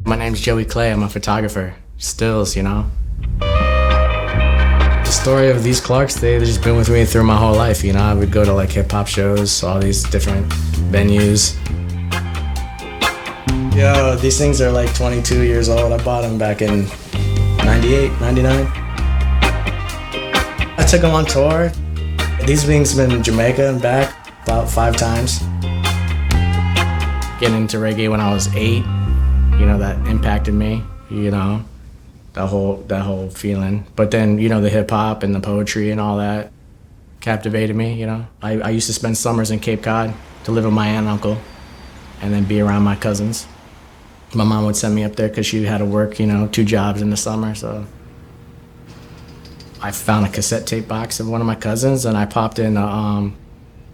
My name's Joey Clay, I'm a photographer. Stills, you know. The story of these Clarks, they've just been with me through my whole life, you know. I would go to like hip hop shows, all these different venues. Yo, these things are like 22 years old. I bought them back in 98, 99. I took them on tour. These things have been in Jamaica and back about 5 times. Getting into reggae when I was 8, you know, that impacted me, you know, that whole feeling. But then, you know, the hip hop and the poetry and all that captivated me, you know. I used to spend summers in Cape Cod to live with my aunt and uncle and then be around my cousins. My mom would send me up there because she had to work, you know, 2 jobs in the summer, so. I found a cassette tape box of one of my cousins and I popped in,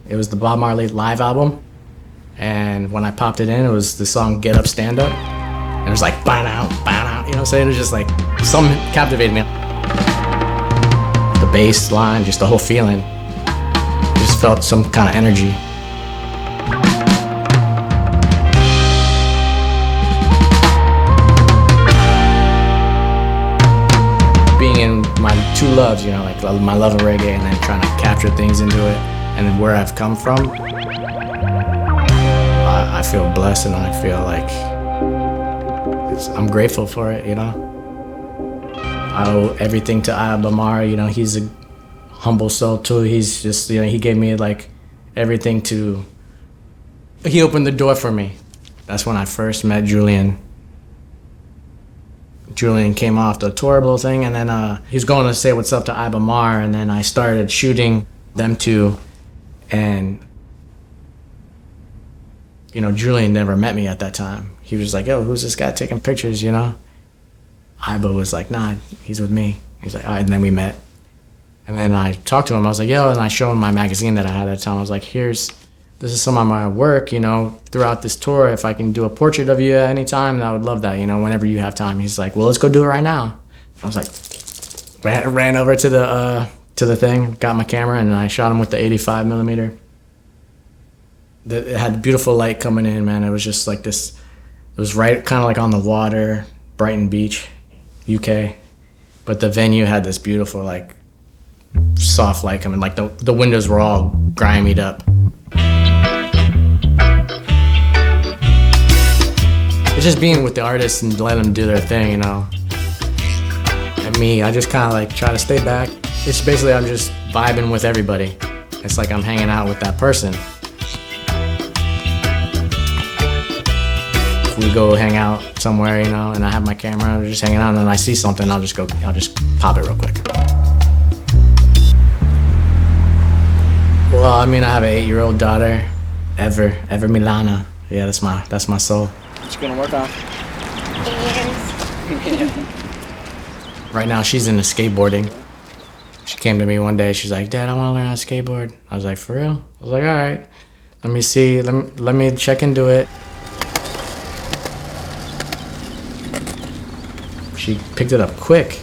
it was the Bob Marley live album. And when I popped it in, it was the song Get Up, Stand Up. And it was like, bow out, you know what I'm saying? It was just like, something captivated me. The bass line, just the whole feeling. Just felt some kind of energy. Being in my 2 loves, you know, like my love of reggae and then trying to capture things into it. And then where I've come from, I feel blessed and I feel like I'm grateful for it, you know. I owe everything to Bamar, you know, he's a humble soul too. He's just, you know, he gave me like everything he opened the door for me. That's when I first met Julian. Julian came off the tourable thing and then he was going to say what's up to Bamar and then I started shooting them 2 and you know, Julian never met me at that time. He was like, yo, who's this guy taking pictures, you know? Iba was like, nah, he's with me. He's like, all right, and then we met. And then I talked to him, I was like, yo, and I showed him my magazine that I had at the time. I was like, this is some of my work, you know, throughout this tour. If I can do a portrait of you at any time, I would love that, you know, whenever you have time. He's like, well, let's go do it right now. I was like, ran over to the thing, got my camera, and I shot him with the 85 millimeter. It had beautiful light coming in, man. It was just like this, it was right kind of like on the water, Brighton Beach, UK. But the venue had this beautiful like soft light coming, like the windows were all grimied up. It's just being with the artists and letting them do their thing, you know. And me, I just kind of like try to stay back. It's basically I'm just vibing with everybody. It's like I'm hanging out with that person. We go hang out somewhere, you know, and I have my camera, we're just hanging out, and then I see something, I'll just pop it real quick. Well, I mean, I have an 8-year-old daughter, Ever Milana. Yeah, that's my soul. What you gonna work on? Right now, she's into skateboarding. She came to me one day, she's like, Dad, I wanna learn how to skateboard. I was like, for real? I was like, all right, let me see, let me check into it. She picked it up quick.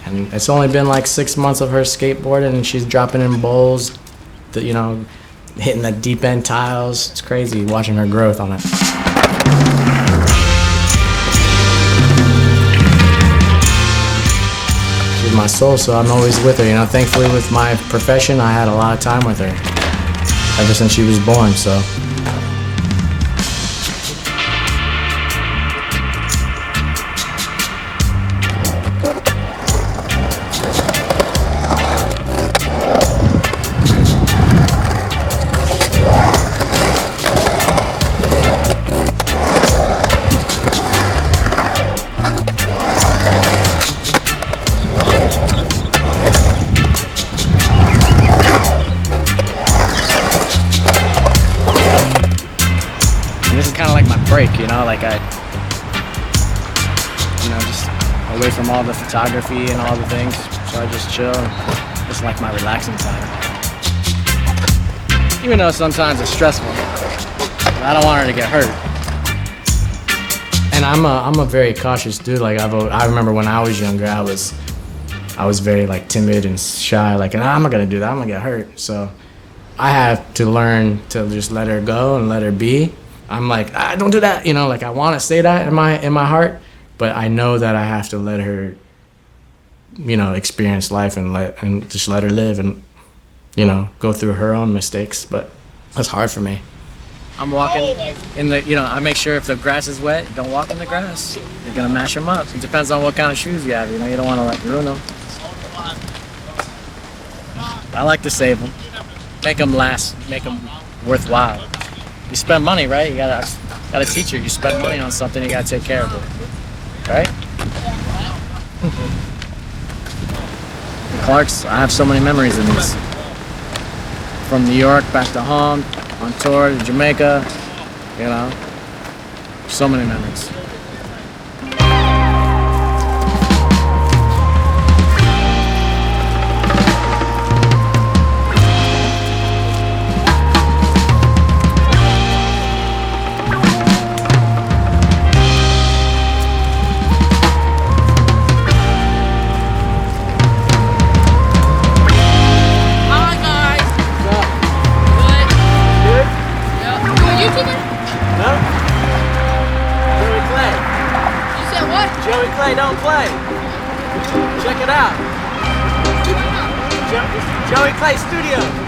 And it's only been like 6 months of her skateboarding and she's dropping in bowls, you know, hitting the deep end tiles. It's crazy watching her growth on it. She's my soul, so I'm always with her, you know. Thankfully with my profession, I had a lot of time with her ever since she was born, so. Kind of like my break, you know, like just away from all the photography and all the things, so I just chill. It's like my relaxing time. Even though sometimes it's stressful, I don't want her to get hurt. And I'm a very cautious dude. Like I remember when I was younger, I was very like timid and shy. Like, and I'm not gonna do that. I'm gonna get hurt. So I have to learn to just let her go and let her be. I'm like, don't do that, you know, like I want to say that in my heart, but I know that I have to let her, you know, experience life and just let her live and, you know, go through her own mistakes. But that's hard for me. I'm walking in the, you know, I make sure if the grass is wet, don't walk in the grass. You're gonna mash them up. It depends on what kind of shoes you have. You know, you don't want to like ruin them. I like to save them, make them last, make them worthwhile. You spend money, right? You gotta teach her. You spend money on something, you gotta take care of it, right? Clark's, I have so many memories in these. From New York back to home, on tour to Jamaica, you know, so many memories. Don't play. Check it out. Joey Clay Studio.